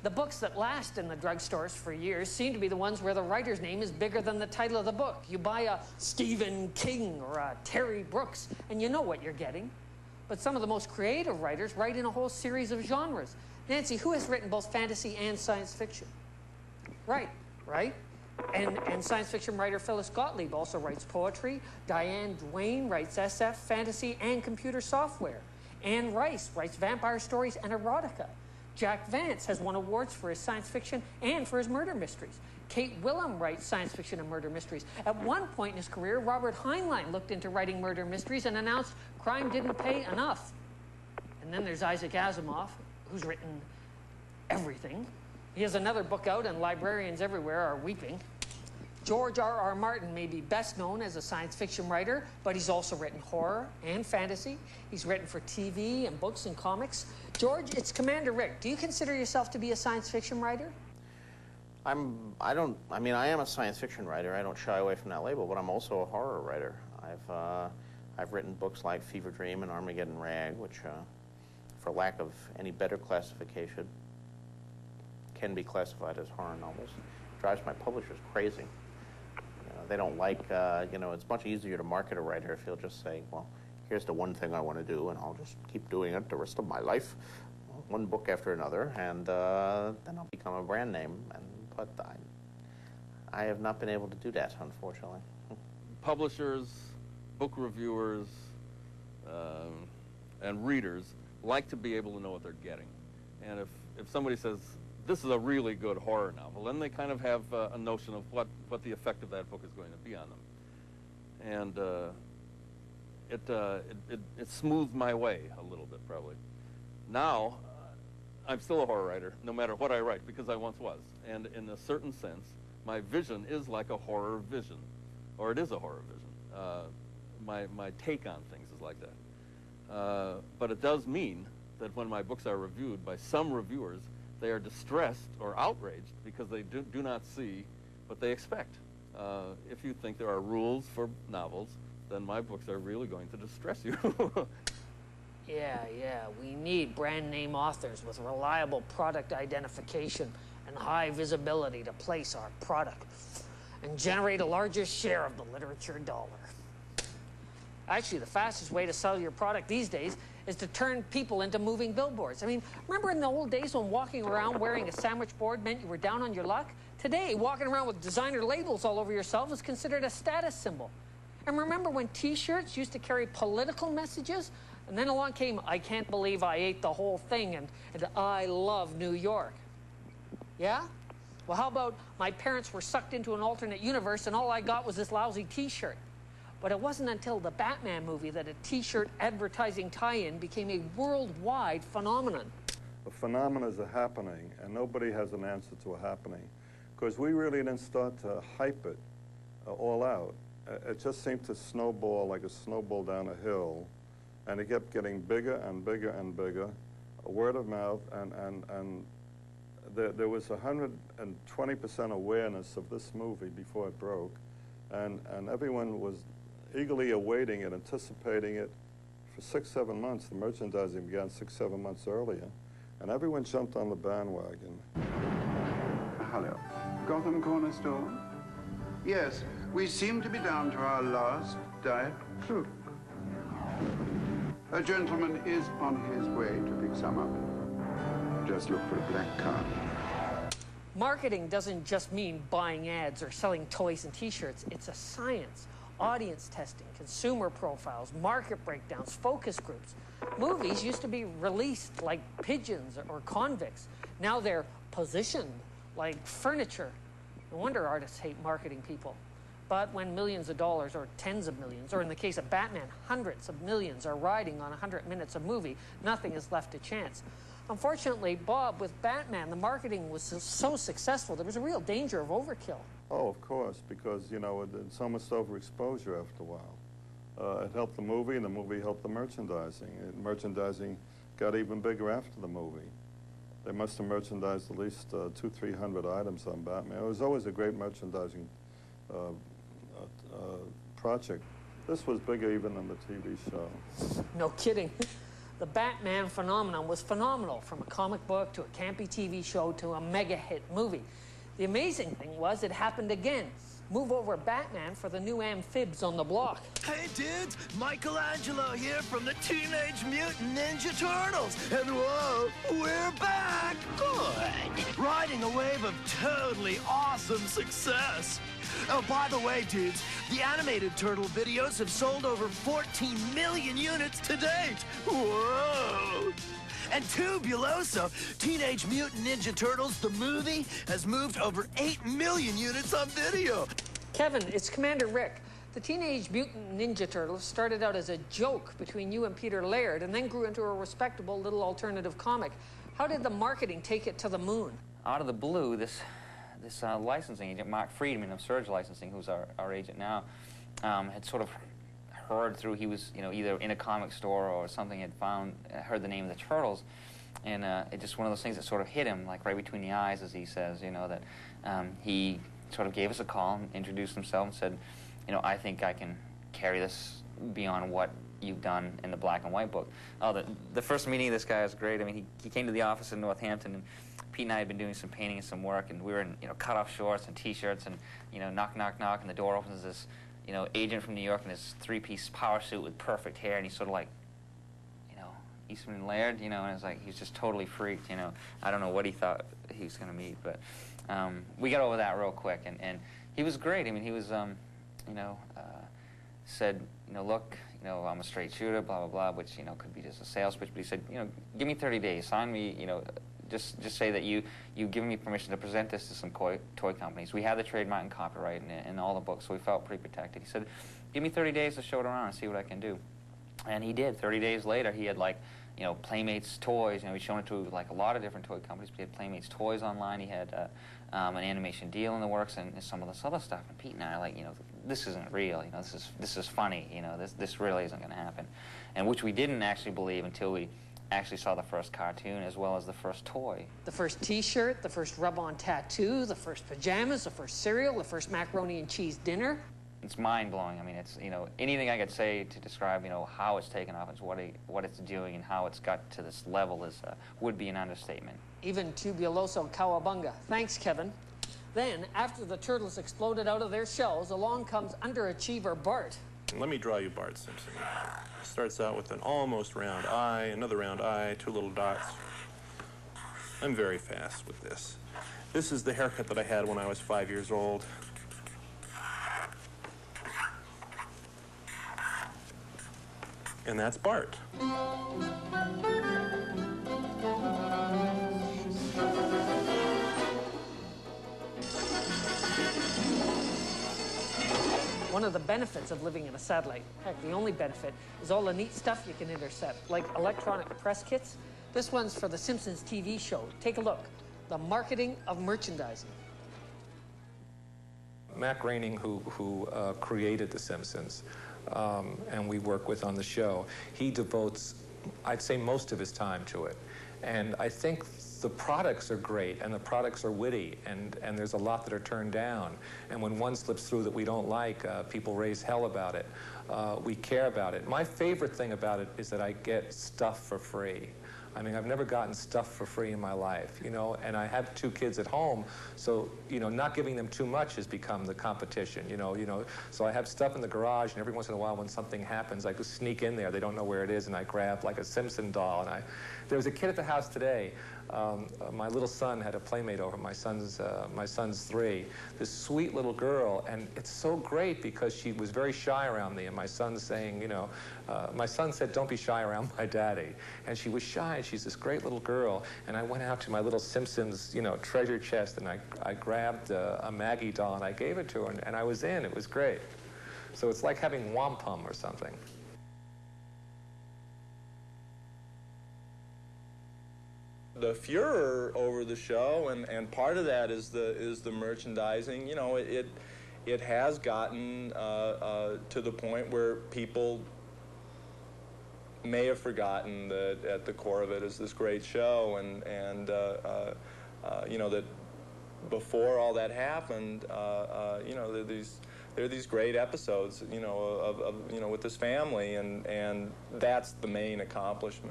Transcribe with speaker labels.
Speaker 1: The books that last in the drugstores for years seem to be the ones where the writer's name is bigger than the title of the book. You buy a Stephen King or a Terry Brooks, and you know what you're getting. But some of the most creative writers write in a whole series of genres. Nancy, who has written both fantasy and science fiction? Right. And science fiction writer Phyllis Gottlieb also writes poetry. Diane Duane writes SF, fantasy, and computer software. Anne Rice writes vampire stories and erotica. Jack Vance has won awards for his science fiction and for his murder mysteries. Kate Willem writes science fiction and murder mysteries. At one point in his career, Robert Heinlein looked into writing murder mysteries and announced crime didn't pay enough. And then there's Isaac Asimov, who's written everything. He has another book out, and librarians everywhere are weeping. George R.R. Martin may be best known as a science fiction writer, but he's also written horror and fantasy. He's written for TV and books and comics. George, it's Commander Rick. Do you consider yourself to be a science fiction writer?
Speaker 2: I am a science fiction writer. I don't shy away from that label, but I'm also a horror writer. I've written books like Fever Dream and Armageddon Rag, which, for lack of any better classification, can be classified as horror novels. It drives my publishers crazy. You know, they don't like, it's much easier to market a writer if he'll just say, well, here's the one thing I want to do, and I'll just keep doing it the rest of my life, one book after another, and then I'll become a brand name. But I have not been able to do that, unfortunately.
Speaker 3: Publishers, book reviewers, and readers like to be able to know what they're getting. And if somebody says, this is a really good horror novel, then they kind of have a notion of what the effect of that book is going to be on them. And it smoothed my way a little bit, probably. Now, I'm still a horror writer, no matter what I write, because I once was. And in a certain sense, my vision is like a horror vision, or it is a horror vision. My take on things is like that. But it does mean that when my books are reviewed by some reviewers, they are distressed or outraged because they do not see what they expect. If you think there are rules for novels, then my books are really going to distress you.
Speaker 1: Yeah, we need brand name authors with reliable product identification and high visibility to place our product and generate a larger share of the literature dollar. Actually, the fastest way to sell your product these days is to turn people into moving billboards. I mean, remember in the old days when walking around wearing a sandwich board meant you were down on your luck? Today, walking around with designer labels all over yourself is considered a status symbol. And remember when T-shirts used to carry political messages? And then along came, I can't believe I ate the whole thing, and I love New York. Yeah? Well, how about my parents were sucked into an alternate universe and all I got was this lousy T-shirt? But it wasn't until the Batman movie that a T-shirt advertising tie-in became a worldwide phenomenon.
Speaker 4: The phenomena are happening, and nobody has an answer to a happening. Because we really didn't start to hype it all out. It just seemed to snowball like a snowball down a hill, and it kept getting bigger and bigger and bigger, word of mouth, and there was 120% awareness of this movie before it broke, and everyone was eagerly awaiting it, anticipating it for 6-7 months. The merchandising began 6-7 months earlier, and everyone jumped on the bandwagon.
Speaker 5: Hello. Gotham Corner Store? Yes, we seem to be down to our last Diet Coke. A gentleman is on his way to pick some up. Just look for a black car.
Speaker 1: Marketing doesn't just mean buying ads or selling toys and T-shirts. It's a science. Audience testing, consumer profiles, market breakdowns, focus groups. Movies used to be released like pigeons or convicts. Now they're positioned like furniture. No wonder artists hate marketing people. But when millions of dollars or tens of millions, or in the case of Batman, hundreds of millions are riding on 100 minutes of movie, nothing is left to chance. Unfortunately, Bob, with Batman, the marketing was so successful, there was a real danger of overkill.
Speaker 4: Oh, of course, because, you know, it's almost overexposure after a while. It helped the movie, and the movie helped the merchandising. And merchandising got even bigger after the movie. They must have merchandised at least 200-300 items on Batman. It was always a great merchandising project. This was bigger even than the TV show.
Speaker 1: No kidding. The Batman phenomenon was phenomenal, from a comic book to a campy TV show to a mega hit movie. The amazing thing was it happened again. Move over Batman for the new amphibs on the block.
Speaker 6: Hey dudes, Michelangelo here from the Teenage Mutant Ninja Turtles. And whoa, we're back! Good. Riding a wave of totally awesome success. Oh, by the way, dudes, the animated turtle videos have sold over 14 million units to date. Whoa! And Tubuloso, Teenage Mutant Ninja Turtles, the movie, has moved over 8 million units on video.
Speaker 1: Kevin, it's Commander Rick. The Teenage Mutant Ninja Turtles started out as a joke between you and Peter Laird and then grew into a respectable little alternative comic. How did the marketing take it to the moon?
Speaker 7: Out of the blue, this licensing agent, Mark Friedman of Surge Licensing, who's our agent now, had sort of heard through, he was, either in a comic store or something, had heard the name of the Turtles, and it's just one of those things that sort of hit him, like right between the eyes, as he says, that he sort of gave us a call and introduced himself and said, I think I can carry this beyond what you've done in the black and white book. Oh, the first meeting of this guy was great. I mean, he came to the office in Northampton, and Pete and I had been doing some painting and some work, and we were in, cut-off shorts and T-shirts, and, knock, knock, knock, and the door opens, this, agent from New York in his three-piece power suit with perfect hair, and he's sort of like, Eastman and Laird, and it's like, he's just totally freaked, I don't know what he thought he was going to meet, but we got over that real quick, and he was great. I mean, he was, said, look, I'm a straight shooter, blah, blah, blah, which, could be just a sales pitch, but he said, give me 30 days, sign me, just say that you've given me permission to present this to some toy companies. We have the trademark and copyright in all the books, so we felt pretty protected. He said, give me 30 days to show it around and see what I can do. And he did. 30 days later, he had, like, Playmates toys. He'd shown it to, like, a lot of different toy companies. But he had Playmates toys online. He had an animation deal in the works and some of this other stuff. And Pete and I are like, this isn't real. This is funny. This really isn't going to happen. And which we didn't actually believe until we actually saw the first cartoon as well as the first toy. The first T-shirt, the first rub-on tattoo, the first pajamas, the first cereal, the first macaroni and cheese dinner. It's mind-blowing. I mean, it's, anything I could say to describe, how it's taken off, it's what it's doing and how it's got to this level is, would be an understatement. Even Tubuloso Cowabunga. Thanks, Kevin. Then, after the Turtles exploded out of their shells, along comes underachiever Bart.
Speaker 8: Let me draw you Bart Simpson. Starts out with an almost round eye, another round eye, 2 little dots. I'm very fast with this. This is the haircut that I had when I was 5 years old. And that's Bart.
Speaker 1: One of the benefits of living in a satellite, heck, the only benefit, is all the neat stuff you can intercept, like electronic press kits. This one's for the Simpsons TV show. Take a look. The marketing of merchandising.
Speaker 9: Matt Groening, who created The Simpsons, and we work with on the show, he devotes, I'd say, most of his time to it. And I think the products are great, and the products are witty, and there's a lot that are turned down. And when one slips through that we don't like, people raise hell about it. We care about it. My favorite thing about it is that I get stuff for free. I mean, I've never gotten stuff for free in my life, and I have 2 kids at home, so, not giving them too much has become the competition, So I have stuff in the garage, and every once in a while when something happens, I just sneak in there. They don't know where it is, and I grab, like, a Simpson doll, and there was a kid at the house today. My little son had a playmate over. My son's 3. This sweet little girl, and it's so great because she was very shy around me, and my son's saying, my son said, don't be shy around my daddy. And she was shy, and she's this great little girl, and I went out to my little Simpsons, treasure chest, and I grabbed a Maggie doll, and I gave it to her, and I was in. It was great. So it's like having wampum or something.
Speaker 8: The furor over the show, and part of that is the merchandising. It has gotten to the point where people may have forgotten that at the core of it is this great show, and that before all that happened, there are these great episodes, of with this family, and that's the main accomplishment.